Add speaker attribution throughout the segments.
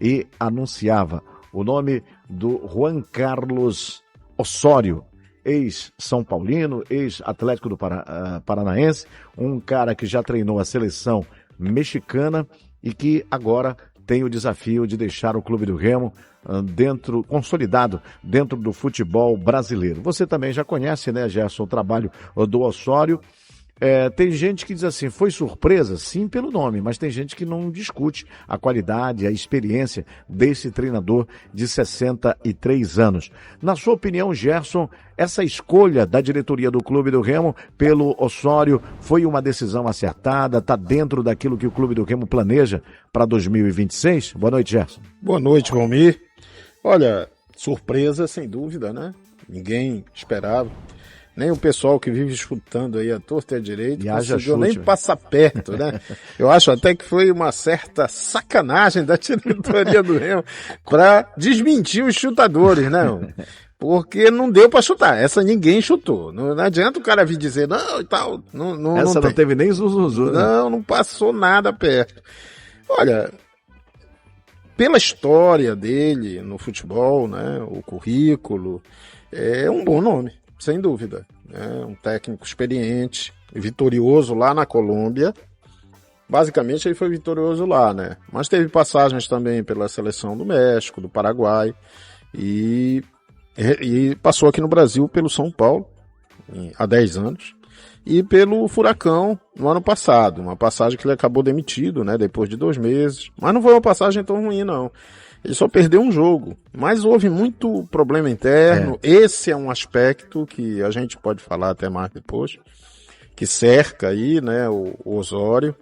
Speaker 1: e anunciava o nome do Juan Carlos Osório, ex-São Paulino, ex-Atlético do Paranaense, um cara que já treinou a seleção mexicana e que agora tem o desafio de deixar o Clube do Remo consolidado dentro do futebol brasileiro. Você também já conhece, né, Gerson, o trabalho do Osório. Tem gente que diz assim, foi surpresa? Sim, pelo nome, mas tem gente que não discute a qualidade, a experiência desse treinador de 63 anos. Na sua opinião, Gerson, essa escolha da diretoria do Clube do Remo pelo Osório foi uma decisão acertada? Está dentro daquilo que o Clube do Remo planeja para 2026? Boa noite, Gerson.
Speaker 2: Boa noite, Valmir. Olha, surpresa sem dúvida, né? Ninguém esperava. Nem o pessoal que vive chutando aí a torta e a direita conseguiu nem passar perto, né? Eu acho até que foi uma certa sacanagem da diretoria do Remo para desmentir os chutadores, né? Porque não deu para chutar. Essa ninguém chutou. Não adianta o cara vir dizer, não, e tal.
Speaker 1: Essa não teve nem zuzuzu, né?
Speaker 2: Não passou nada perto. Olha, pela história dele no futebol, né? O currículo, é um bom nome. Sem dúvida, né? Um técnico experiente, vitorioso lá na Colômbia. Basicamente ele foi vitorioso lá, né? Mas teve passagens também pela seleção do México, do Paraguai e passou aqui no Brasil pelo São Paulo há 10 anos e pelo Furacão no ano passado. Uma passagem que ele acabou demitido, né? Depois de 2 meses. Mas não foi uma passagem tão ruim, não. Ele só perdeu um jogo, mas houve muito problema interno. Esse é um aspecto que a gente pode falar até mais depois, que cerca aí, né, o Osório.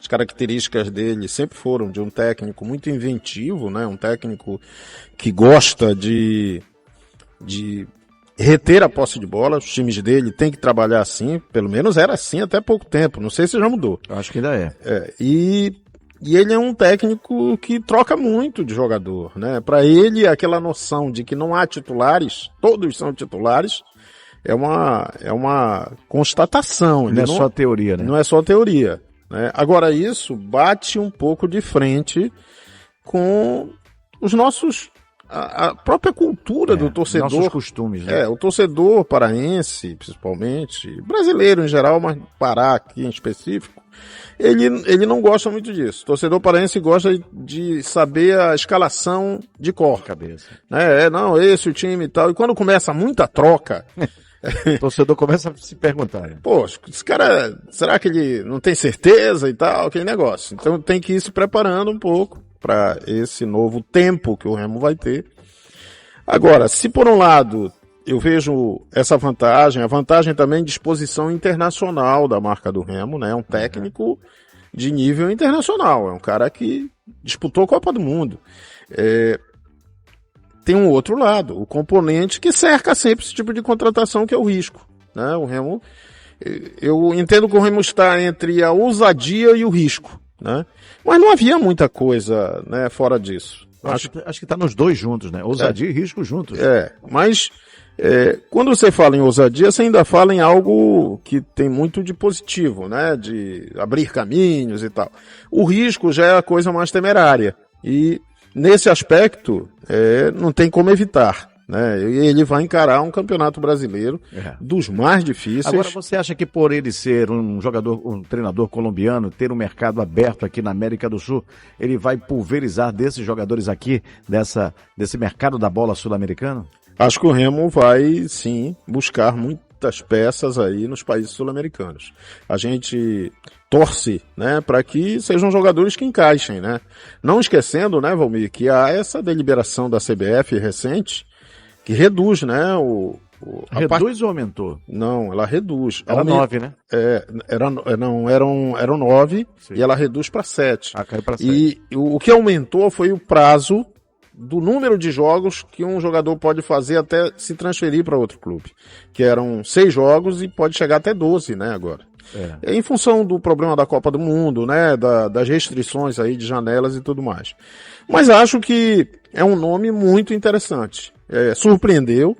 Speaker 2: As características dele sempre foram de um técnico muito inventivo, né, um técnico que gosta de reter a posse de bola. Os times dele têm que trabalhar assim, pelo menos era assim até pouco tempo, não sei se já mudou.
Speaker 1: Eu acho que ainda é.
Speaker 2: E ele é um técnico que troca muito de jogador, né? Para ele, aquela noção de que não há titulares, todos são titulares, é uma constatação.
Speaker 1: Não é só teoria, né?
Speaker 2: Não é só teoria, né? Agora, isso bate um pouco de frente com os nossos... a própria cultura do torcedor.
Speaker 1: Nossos costumes, né?
Speaker 2: O torcedor paraense, principalmente, brasileiro em geral, mas Pará aqui em específico, ele não gosta muito disso. O torcedor paraense gosta de saber a escalação de cor.
Speaker 1: Cabeça.
Speaker 2: Não, esse o time e tal. E quando começa muita troca...
Speaker 1: O torcedor começa a se perguntar.
Speaker 2: Pô, esse cara, será que ele não tem certeza e tal? Aquele negócio. Então tem que ir se preparando um pouco para esse novo tempo que o Remo vai ter. Agora, se por um lado eu vejo essa vantagem, a vantagem também de exposição internacional da marca do Remo, né? É um técnico de nível internacional, é um cara que disputou a Copa do Mundo. Tem um outro lado, o componente que cerca sempre esse tipo de contratação, que é o risco, né? O Remo, eu entendo que o Remo está entre a ousadia e o risco, né? Mas não havia muita coisa, né, fora disso.
Speaker 1: Acho que está nos dois juntos, né? Ousadia e risco juntos.
Speaker 2: Mas quando você fala em ousadia, você ainda fala em algo que tem muito de positivo, né? De abrir caminhos e tal. O risco já é a coisa mais temerária. E nesse aspecto, não tem como evitar, né? Ele vai encarar um campeonato brasileiro dos mais difíceis.
Speaker 1: Agora, você acha que por ele ser um treinador colombiano, ter um mercado aberto aqui na América do Sul, ele vai pulverizar desses jogadores aqui, desse mercado da bola sul-americano?
Speaker 2: Acho que o Remo vai, sim, buscar muitas peças aí nos países sul-americanos. A gente torce, né, para que sejam jogadores que encaixem, né? Não esquecendo, né, Valmir, que há essa deliberação da CBF recente que reduz, né,
Speaker 1: reduz ou aumentou?
Speaker 2: Não, ela reduz.
Speaker 1: Era 9, né?
Speaker 2: Eram 9, sim. E ela reduz para 7.
Speaker 1: Caiu para 7.
Speaker 2: E o que aumentou foi o prazo do número de jogos que um jogador pode fazer até se transferir para outro clube. Que eram 6 jogos e pode chegar até 12, né, agora. Em função do problema da Copa do Mundo, né, das restrições aí de janelas e tudo mais. Mas acho que é um nome muito interessante. Surpreendeu,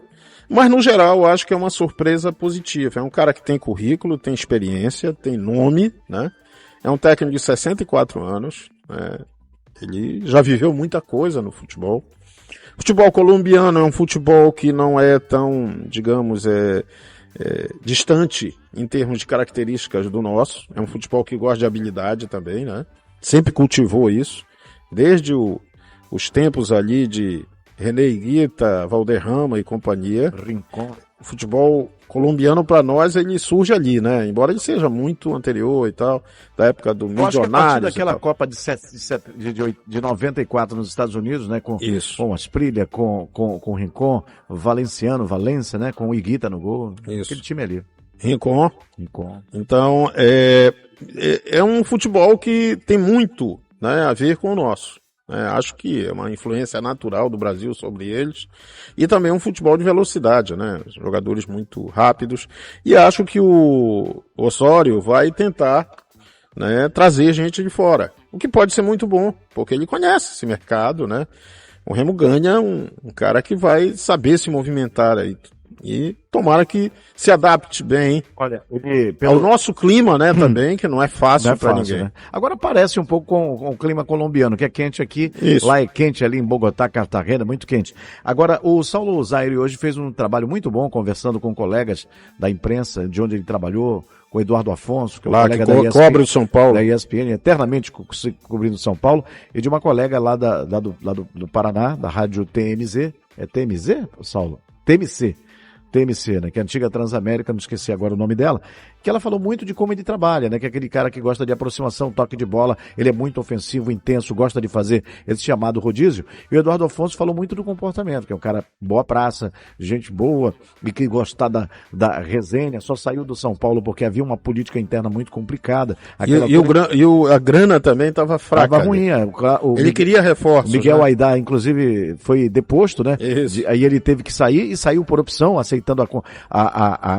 Speaker 2: mas no geral acho que é uma surpresa positiva. É um cara que tem currículo, tem experiência, tem nome, né? É um técnico de 64 anos, Ele já viveu muita coisa no futebol. O futebol colombiano é um futebol que não é tão, digamos, distante em termos de características do nosso. É um futebol que gosta de habilidade também, né? Sempre cultivou isso. Desde os tempos ali de René Higuita, Valderrama e companhia.
Speaker 1: Rincón.
Speaker 2: O futebol colombiano, para nós, ele surge ali, né? Embora ele seja muito anterior e tal, da época do Milionários.
Speaker 1: Eu acho que a partir daquela Copa de 94 nos Estados Unidos, né? Com Asprilla, com o Rincón, Valenciano, Valência, né? Com o Higuita no gol.
Speaker 2: Isso.
Speaker 1: Aquele time ali.
Speaker 2: Rincón. Então, é um futebol que tem muito, né, a ver com o nosso. Acho que é uma influência natural do Brasil sobre eles. E também um futebol de velocidade, né? Jogadores muito rápidos. E acho que o Osório vai tentar, né, trazer gente de fora. O que pode ser muito bom, porque ele conhece esse mercado, né? O Remo ganha um cara que vai saber se movimentar aí. E tomara que se adapte bem.
Speaker 1: Olha,
Speaker 2: ao nosso clima, né, também, que não é fácil para ninguém.
Speaker 1: Né? Agora parece um pouco com o clima colombiano, que é quente aqui,
Speaker 2: Isso.
Speaker 1: Lá é quente ali em Bogotá, Cartagena, muito quente. Agora, o Saulo Zaire hoje fez um trabalho muito bom, conversando com colegas da imprensa, de onde ele trabalhou, com o Eduardo Afonso, que é o colega da ESPN,
Speaker 2: cobre o São Paulo.
Speaker 1: Da ESPN, eternamente cobrindo São Paulo, e de uma colega lá do Paraná, da rádio TMZ. É TMZ, Saulo? TMC, né, que é a antiga Transamérica, não esqueci agora o nome dela, que ela falou muito de como ele trabalha, né, que é aquele cara que gosta de aproximação, toque de bola, ele é muito ofensivo, intenso, gosta de fazer esse chamado rodízio, e o Eduardo Afonso falou muito do comportamento, que é um cara boa praça, gente boa, e que gosta da resenha, só saiu do São Paulo porque havia uma política interna muito complicada.
Speaker 2: A grana também estava fraca.
Speaker 1: Estava ruim,
Speaker 2: ele queria reforços.
Speaker 1: Miguel
Speaker 2: né?
Speaker 1: Aidar, inclusive, foi deposto, né? Aí ele teve que sair, e saiu por opção, aceitando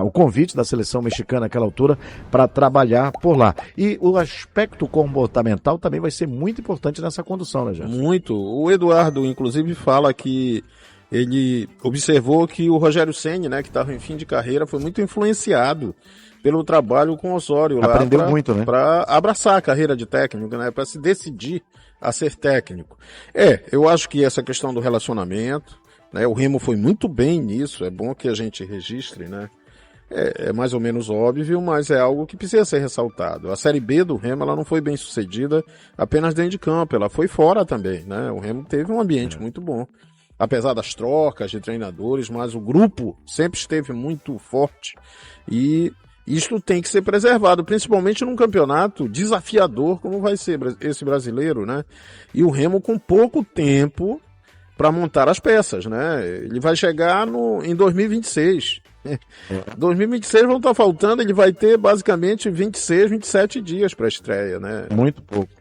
Speaker 1: o convite da seleção mexicana naquela altura para trabalhar por lá. E o aspecto comportamental também vai ser muito importante nessa condução, né, Gerson?
Speaker 2: Muito. O Eduardo, inclusive, fala que ele observou que o Rogério Ceni, né, que estava em fim de carreira, foi muito influenciado pelo trabalho com o Osório lá.
Speaker 1: Aprendeu muito, né?
Speaker 2: Para abraçar a carreira de técnico, né, para se decidir a ser técnico. Eu acho que essa questão do relacionamento, né, o Remo foi muito bem nisso, é bom que a gente registre, né? É mais ou menos óbvio, mas é algo que precisa ser ressaltado. A Série B do Remo, ela não foi bem sucedida apenas dentro de campo, ela foi fora também, né? O Remo teve um ambiente muito bom. Apesar das trocas de treinadores, mas o grupo sempre esteve muito forte. E isto tem que ser preservado, principalmente num campeonato desafiador como vai ser esse brasileiro, né? E o Remo com pouco tempo para montar as peças, né? Ele vai chegar em 2026. 2026 vão estar faltando, ele vai ter basicamente 26, 27 dias para a estreia, né?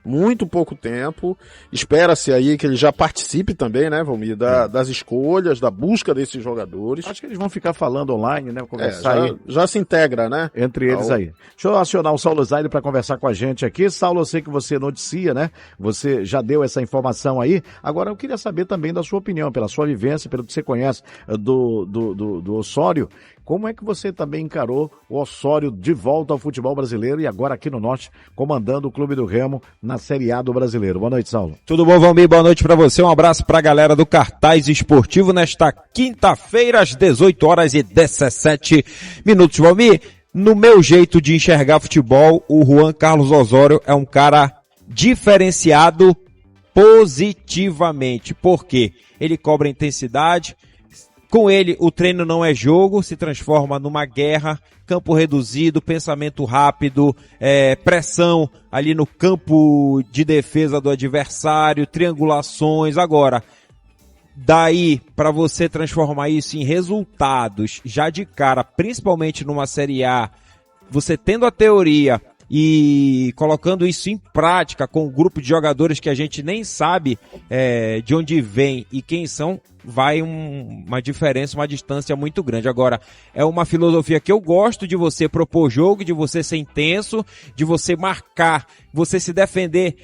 Speaker 2: Muito pouco tempo. Espera-se aí que ele já participe também, né, Valmir, das escolhas, da busca desses jogadores.
Speaker 1: Acho que eles vão ficar falando online, né? Conversar
Speaker 2: já se integra, né?
Speaker 1: Entre eles aí. Deixa eu acionar o Saulo Zaire para conversar com a gente aqui. Saulo, eu sei que você noticia, né? Você já deu essa informação aí. Agora eu queria saber também da sua opinião, pela sua vivência, pelo que você conhece do Osório. Como é que você também encarou o Osório de volta ao futebol brasileiro e agora aqui no Norte, comandando o Clube do Remo na Série A do Brasileiro? Boa noite, Saulo.
Speaker 3: Tudo bom, Valmir? Boa noite para você. Um abraço para a galera do Cartaz Esportivo nesta quinta-feira, às 18h17. Valmir, no meu jeito de enxergar futebol, o Juan Carlos Osório é um cara diferenciado positivamente. Por quê? Ele cobra intensidade. Com ele, o treino não é jogo, se transforma numa guerra, campo reduzido, pensamento rápido, pressão ali no campo de defesa do adversário, triangulações. Agora, daí para você transformar isso em resultados já de cara, principalmente numa Série A, você tendo a teoria e colocando isso em prática com um grupo de jogadores que a gente nem sabe de onde vem e quem são, vai uma diferença, uma distância muito grande. Agora, é uma filosofia que eu gosto de você propor jogo, de você ser intenso, de você marcar, você se defender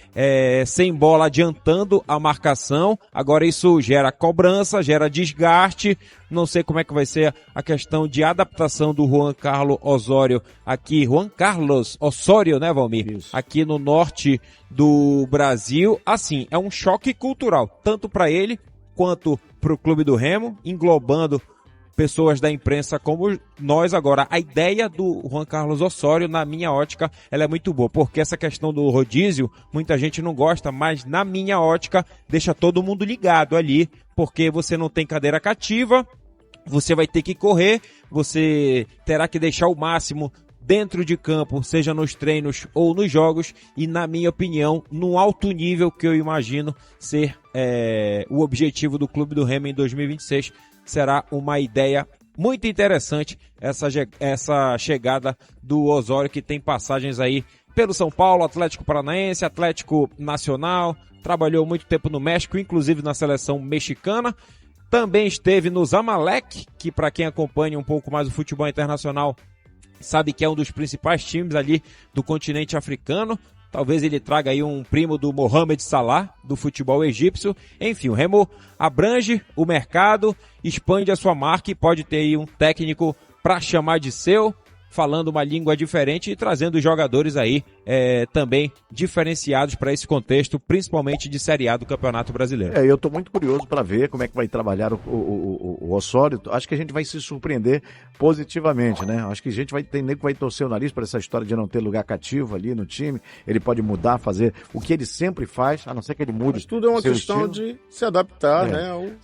Speaker 3: sem bola, adiantando a marcação. Agora isso gera cobrança, gera desgaste. Não sei como é que vai ser a questão de adaptação do Juan Carlos Osório aqui, Juan Carlos Osório, né, Valmir?
Speaker 1: Isso.
Speaker 3: Aqui no norte do Brasil. Assim, é um choque cultural, tanto para ele quanto para o Clube do Remo, englobando pessoas da imprensa como nós. Agora, a ideia do Juan Carlos Osório, na minha ótica, ela é muito boa, porque essa questão do rodízio, muita gente não gosta, mas na minha ótica, deixa todo mundo ligado ali, porque você não tem cadeira cativa, você vai ter que correr, você terá que deixar o máximo dentro de campo, seja nos treinos ou nos jogos, e na minha opinião, num alto nível que eu imagino ser o objetivo do Clube do Remo em 2026, será uma ideia muito interessante essa chegada do Osório, que tem passagens aí pelo São Paulo, Atlético Paranaense, Atlético Nacional, trabalhou muito tempo no México, inclusive na seleção mexicana, também esteve no Zamalek, que para quem acompanha um pouco mais o futebol internacional, sabe que é um dos principais times ali do continente africano. Talvez ele traga aí um primo do Mohamed Salah, do futebol egípcio. Enfim, o Remo abrange o mercado, expande a sua marca e pode ter aí um técnico para chamar de seu, falando uma língua diferente e trazendo jogadores aí também diferenciados para esse contexto, principalmente de Série A do Campeonato Brasileiro.
Speaker 1: Eu estou muito curioso para ver como é que vai trabalhar o Osório. Acho que a gente vai se surpreender positivamente, né? Acho que a gente vai ter nego que vai torcer o nariz para essa história de não ter lugar cativo ali no time. Ele pode mudar, fazer o que ele sempre faz, a não ser que ele mude.
Speaker 2: Mas tudo é uma questão de se adaptar, né?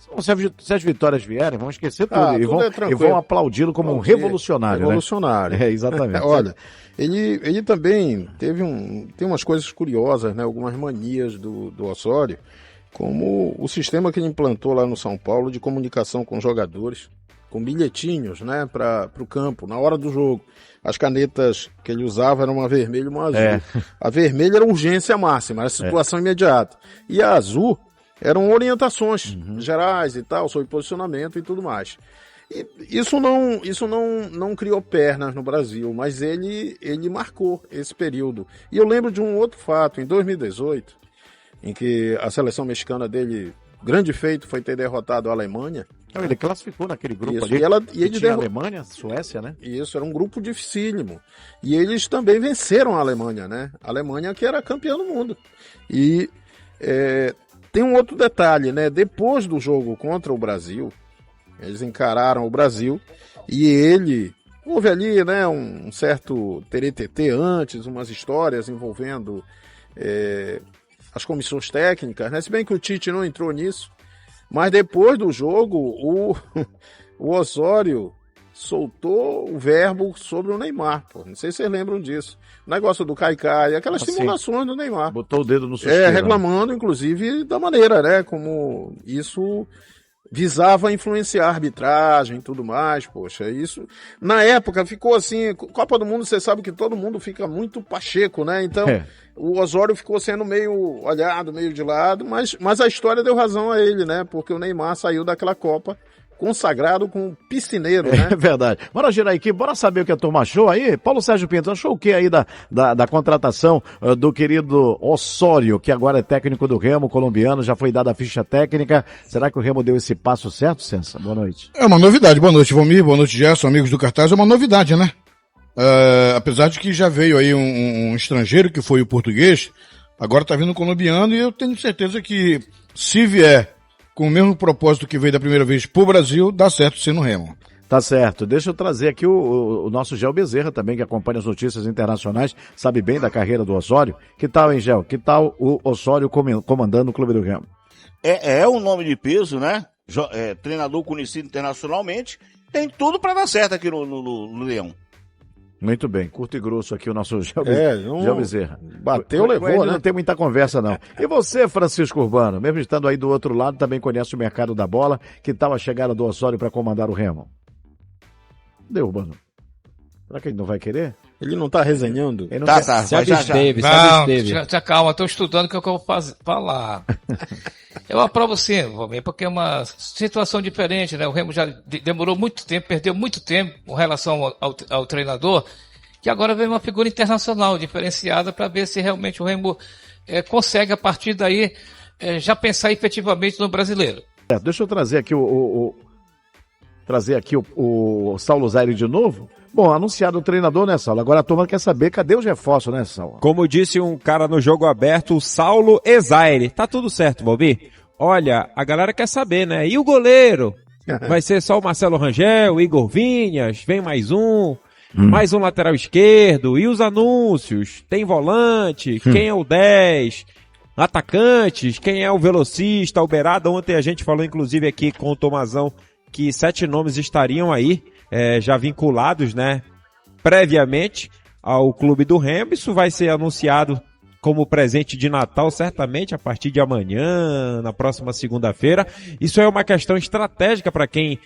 Speaker 1: Se as vitórias vierem, vão esquecer tudo e vão aplaudi-lo como um revolucionário.
Speaker 2: Revolucionário.
Speaker 1: Né? Exatamente.
Speaker 2: Olha, ele também tem umas coisas curiosas, né? Algumas manias do Osório, como o sistema que ele implantou lá no São Paulo de comunicação com jogadores, com bilhetinhos, né, para o campo, na hora do jogo. As canetas que ele usava eram uma vermelha e uma azul. A vermelha era urgência máxima, era situação imediata. E a azul eram orientações gerais e tal, sobre posicionamento e tudo mais. E isso não criou pernas no Brasil, mas ele marcou esse período. E eu lembro de um outro fato, em 2018, em que a seleção mexicana dele, grande feito, foi ter derrotado a Alemanha.
Speaker 1: Ele classificou naquele grupo
Speaker 2: isso,
Speaker 1: ali.
Speaker 2: E ele
Speaker 1: tinha a Alemanha, Suécia, né?
Speaker 2: Isso, era um grupo dificílimo. E eles também venceram a Alemanha, né? A Alemanha que era campeã do mundo. E tem um outro detalhe, né? Depois do jogo contra o Brasil, eles encararam o Brasil e houve ali, né, um certo teretetê antes, umas histórias envolvendo as comissões técnicas, né? Se bem que o Tite não entrou nisso. Mas depois do jogo, o Osório soltou o verbo sobre o Neymar. Pô. Não sei se vocês lembram disso. O negócio do Caicai, aquelas simulações do Neymar.
Speaker 1: Botou o dedo no suspiro.
Speaker 2: Reclamando, inclusive, da maneira, né? Como isso visava influenciar a arbitragem e tudo mais. Poxa, isso... Na época ficou assim... Copa do Mundo, você sabe que todo mundo fica muito pacheco, né? Então... O Osório ficou sendo meio olhado, meio de lado, mas a história deu razão a ele, né? Porque o Neymar saiu daquela Copa consagrado com um piscineiro, né?
Speaker 1: É verdade. Bora girar aqui, bora saber o que a turma achou aí. Paulo Sérgio Pinto, achou o que aí da contratação do querido Osório, que agora é técnico do Remo, colombiano, já foi dada a ficha técnica. Será que o Remo deu esse passo certo, Sensa? Boa noite.
Speaker 4: É uma novidade. Boa noite, Valmir. Boa noite, Gerson, amigos do Cartaz. É uma novidade, né? Apesar de que já veio aí um estrangeiro, que foi o português, agora tá vindo o colombiano, e eu tenho certeza que, se vier com o mesmo propósito que veio da primeira vez pro Brasil, dá certo ser no Remo.
Speaker 1: Tá certo. Deixa eu trazer aqui o nosso Gel Bezerra também, que acompanha as notícias internacionais, sabe bem da carreira do Osório. Que tal, hein, Gel? Que tal o Osório comandando o Clube do Remo?
Speaker 5: É um nome de peso, né? Treinador conhecido internacionalmente, tem tudo para dar certo aqui no Leão.
Speaker 1: Muito bem, curto e grosso aqui o nosso Gel Bezerra.
Speaker 2: Bateu, levou, né?
Speaker 1: Não tem muita conversa, não. E você, Francisco Urbano, mesmo estando aí do outro lado, também conhece o mercado da bola. Que tal a chegada do Osório para comandar o Remo? Cadê, Urbano? Será que ele não vai querer?
Speaker 2: Ele não tá resenhando?
Speaker 1: Ele não
Speaker 3: tá.
Speaker 1: quer...
Speaker 3: Se absteve.
Speaker 4: Calma, tô estudando o que eu vou falar.
Speaker 6: Eu aprovo sim, Valmir, porque é uma situação diferente, né? O Remo já demorou muito tempo, perdeu muito tempo com relação ao treinador, que agora vem uma figura internacional diferenciada para ver se realmente o Remo consegue, a partir daí, já pensar efetivamente no brasileiro.
Speaker 1: Deixa eu trazer aqui o Saulo Zaire de novo. Bom, anunciado o treinador, né, Saulo? Agora a turma quer saber cadê os reforços, né, Saulo?
Speaker 3: Como disse um cara no jogo aberto, o Saulo Zaire. Tá tudo certo, Valmir? Olha, a galera quer saber, né? E o goleiro? Vai ser só o Marcelo Rangel, o Igor Vinhas, vem mais um lateral esquerdo, e os anúncios? Tem volante, quem é o 10? Atacantes, quem é o velocista, o beirada? Ontem a gente falou inclusive aqui com o Tomazão que 7 nomes estariam aí, já vinculados, né, previamente ao clube do Remo. Isso vai ser anunciado como presente de Natal, certamente, a partir de amanhã, na próxima segunda-feira. Isso é uma questão estratégica para quem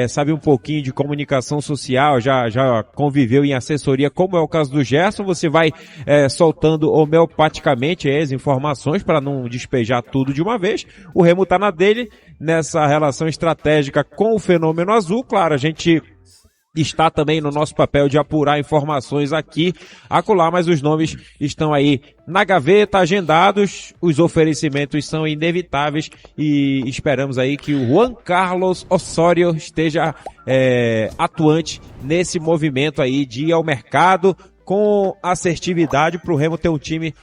Speaker 3: sabe um pouquinho de comunicação social, já conviveu em assessoria, como é o caso do Gerson. Você vai soltando homeopaticamente as informações para não despejar tudo de uma vez. O Remo está na dele, nessa relação estratégica com o Fenômeno Azul. Claro, a gente está também no nosso papel de apurar informações aqui, acolá, mas os nomes estão aí na gaveta, agendados, os oferecimentos são inevitáveis e esperamos aí que o Juan Carlos Osório esteja atuante nesse movimento aí de ir ao mercado com assertividade para o Remo ter um time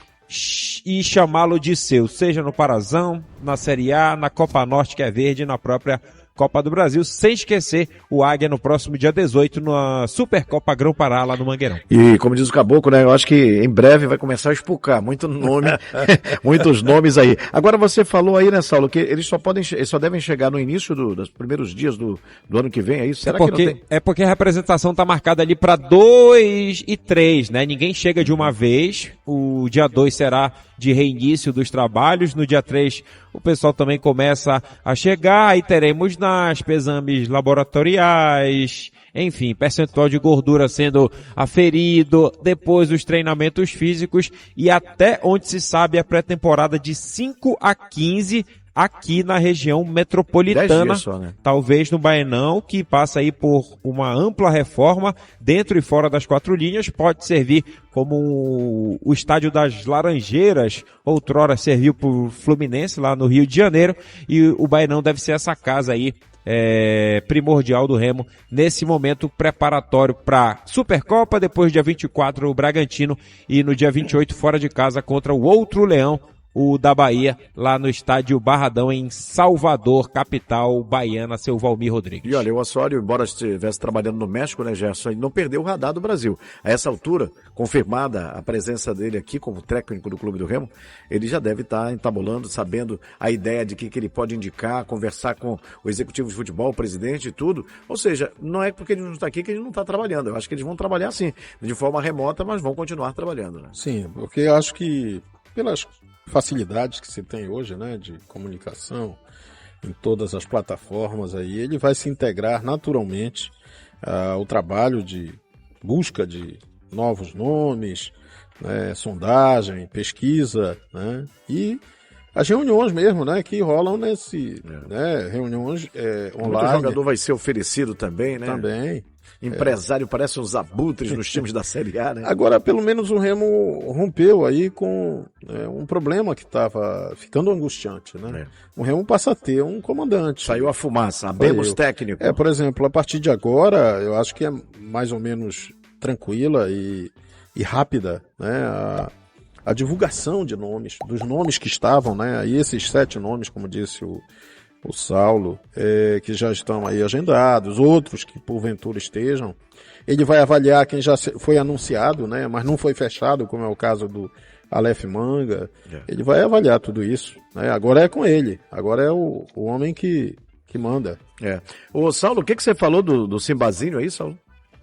Speaker 3: e chamá-lo de seu, seja no Parazão, na Série A, na Copa Norte, que é verde, na própria Copa do Brasil, sem esquecer o Águia no próximo dia 18 na Supercopa Grão-Pará lá no Mangueirão.
Speaker 1: E como diz o Caboclo, né, eu acho que em breve vai começar a espucar muito nome, muitos nomes aí. Agora você falou aí, né, Saulo, que eles só devem chegar no início dos primeiros dias do ano que vem, é isso? Será que não tem?
Speaker 3: É porque a representação tá marcada ali para 2 e 3, né? Ninguém chega de uma vez. O dia 2 será de reinício dos trabalhos. No dia 3 o pessoal também começa a chegar e teremos exames laboratoriais, enfim, percentual de gordura sendo aferido, depois os treinamentos físicos e até onde se sabe a pré-temporada de 5 a 15 aqui na região metropolitana,
Speaker 1: 10 dias só, né?
Speaker 3: Talvez no Baenão, que passa aí por uma ampla reforma dentro e fora das 4 linhas, pode servir como o estádio das Laranjeiras, outrora serviu pro Fluminense lá no Rio de Janeiro, e o Baenão deve ser essa casa aí primordial do Remo nesse momento preparatório para Supercopa, depois dia 24 o Bragantino e no dia 28 fora de casa contra o outro Leão, o da Bahia, lá no estádio Barradão, em Salvador, capital baiana, seu Valmir Rodrigues.
Speaker 1: E olha, o Osório, embora estivesse trabalhando no México, né, Gerson, ele não perdeu o radar do Brasil. A essa altura, confirmada a presença dele aqui como técnico do Clube do Remo, ele já deve estar entabulando, sabendo a ideia de que ele pode indicar, conversar com o executivo de futebol, o presidente e tudo. Ou seja, não é porque ele não está aqui que ele não está trabalhando. Eu acho que eles vão trabalhar sim, de forma remota, mas vão continuar trabalhando, né?
Speaker 2: Sim, porque eu acho que pelas facilidades que se tem hoje, né, de comunicação em todas as plataformas aí, ele vai se integrar naturalmente ao trabalho de busca de novos nomes, né, sondagem, pesquisa, né, e as reuniões mesmo, né, que rolam nesse, né, reuniões online.
Speaker 1: O jogador vai ser oferecido também, né?
Speaker 2: Também.
Speaker 1: Empresário parece uns abutres nos times da Série A, né?
Speaker 2: Agora, pelo menos o Remo rompeu aí com um problema que estava ficando angustiante, né? O Remo passa a ter um comandante.
Speaker 1: Saiu a fumaça, abemos técnico.
Speaker 2: Por exemplo, a partir de agora, eu acho que é mais ou menos tranquila e rápida, né? A divulgação de nomes, dos nomes que estavam, né? Aí esses 7 nomes, como disse o Saulo, que já estão aí agendados, outros que porventura estejam. Ele vai avaliar quem já foi anunciado, né, mas não foi fechado, como é o caso do Aleph Manga. Ele vai avaliar tudo isso, né? Agora é com ele, agora é o homem que manda.
Speaker 1: Ô Saulo, o que você falou do Simbazinho aí, Saulo?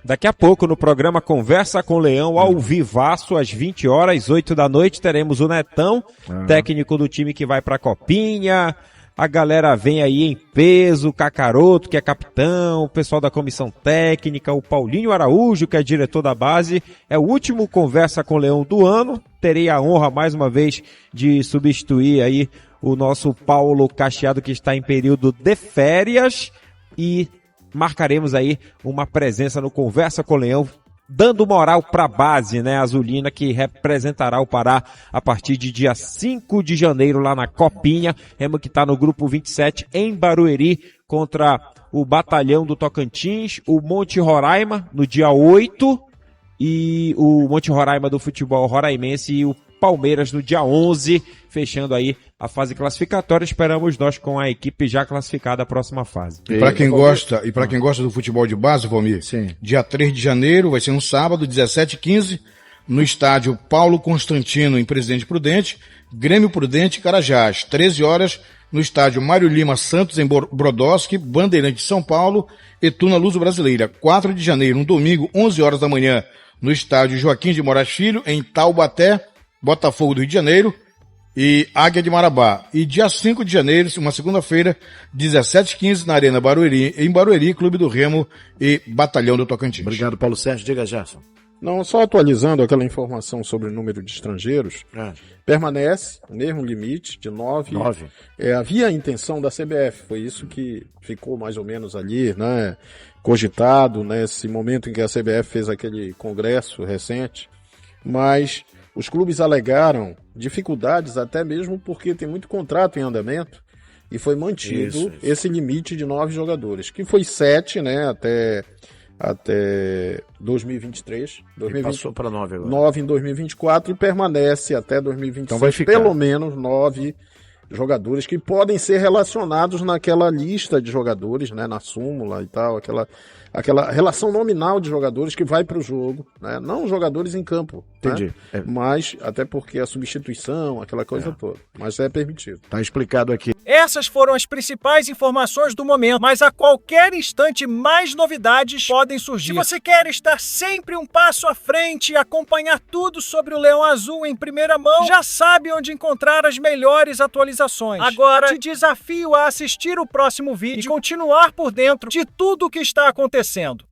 Speaker 3: Daqui a pouco no programa Conversa com o Leão, ao vivaço, às 20 horas, 8 da noite, teremos o Netão, técnico do time que vai pra Copinha. A galera vem aí em peso, o Cacaroto, que é capitão, o pessoal da comissão técnica, o Paulinho Araújo, que é diretor da base. É o último Conversa com o Leão do ano. Terei a honra, mais uma vez, de substituir aí o nosso Paulo Cacheado, que está em período de férias, e marcaremos aí uma presença no Conversa com o Leão, dando moral para a base, né, azulina, que representará o Pará a partir de dia 5 de janeiro lá na Copinha. Remo que está no grupo 27 em Barueri contra o Batalhão do Tocantins, o Monte Roraima no dia 8 e o Monte Roraima do futebol roraimense e o Palmeiras no dia 11, fechando aí a fase classificatória. Esperamos nós com a equipe já classificada à próxima fase.
Speaker 4: E para quem gosta do futebol de base, Valmir,
Speaker 1: Sim.
Speaker 4: dia 3 de janeiro, vai ser um sábado, 17h15, no estádio Paulo Constantino, em Presidente Prudente, Grêmio Prudente, Carajás. 13 horas, no estádio Mário Lima Santos, em Brodowski, Bandeirante de São Paulo, Etuna Luso Brasileira. 4 de janeiro, um domingo, 11 horas da manhã, no estádio Joaquim de Moraes Filho, em Taubaté, Botafogo do Rio de Janeiro e Águia de Marabá. E dia 5 de janeiro, uma segunda-feira, 17h15, na Arena Barueri, em Barueri, Clube do Remo e Batalhão do Tocantins.
Speaker 1: Obrigado, Paulo Sérgio. Diga, Gerson.
Speaker 2: Não, só atualizando aquela informação sobre o número de estrangeiros, permanece o mesmo limite de 9. Havia a intenção da CBF, foi isso que ficou mais ou menos ali, né, cogitado, nesse momento em que a CBF fez aquele congresso recente, mas os clubes alegaram dificuldades até mesmo porque tem muito contrato em andamento e foi mantido esse limite de 9 jogadores, que foi 7, né, até 2023.
Speaker 1: E passou para 9 agora.
Speaker 2: 9 em 2024 e permanece até 2026.
Speaker 1: Então vai ficar
Speaker 2: pelo menos 9 jogadores que podem ser relacionados naquela lista de jogadores, né, na súmula e tal, aquela relação nominal de jogadores que vai para o jogo, né, não jogadores em campo.
Speaker 1: Entendi.
Speaker 2: Né, mas até porque a substituição, aquela coisa toda, mas é permitido.
Speaker 1: Tá explicado aqui.
Speaker 7: Essas foram as principais informações do momento, mas a qualquer instante mais novidades podem surgir. Se você quer estar sempre um passo à frente e acompanhar tudo sobre o Leão Azul em primeira mão, já sabe onde encontrar as melhores atualizações. Agora, te desafio a assistir o próximo vídeo e continuar por dentro de tudo o que está acontecendo.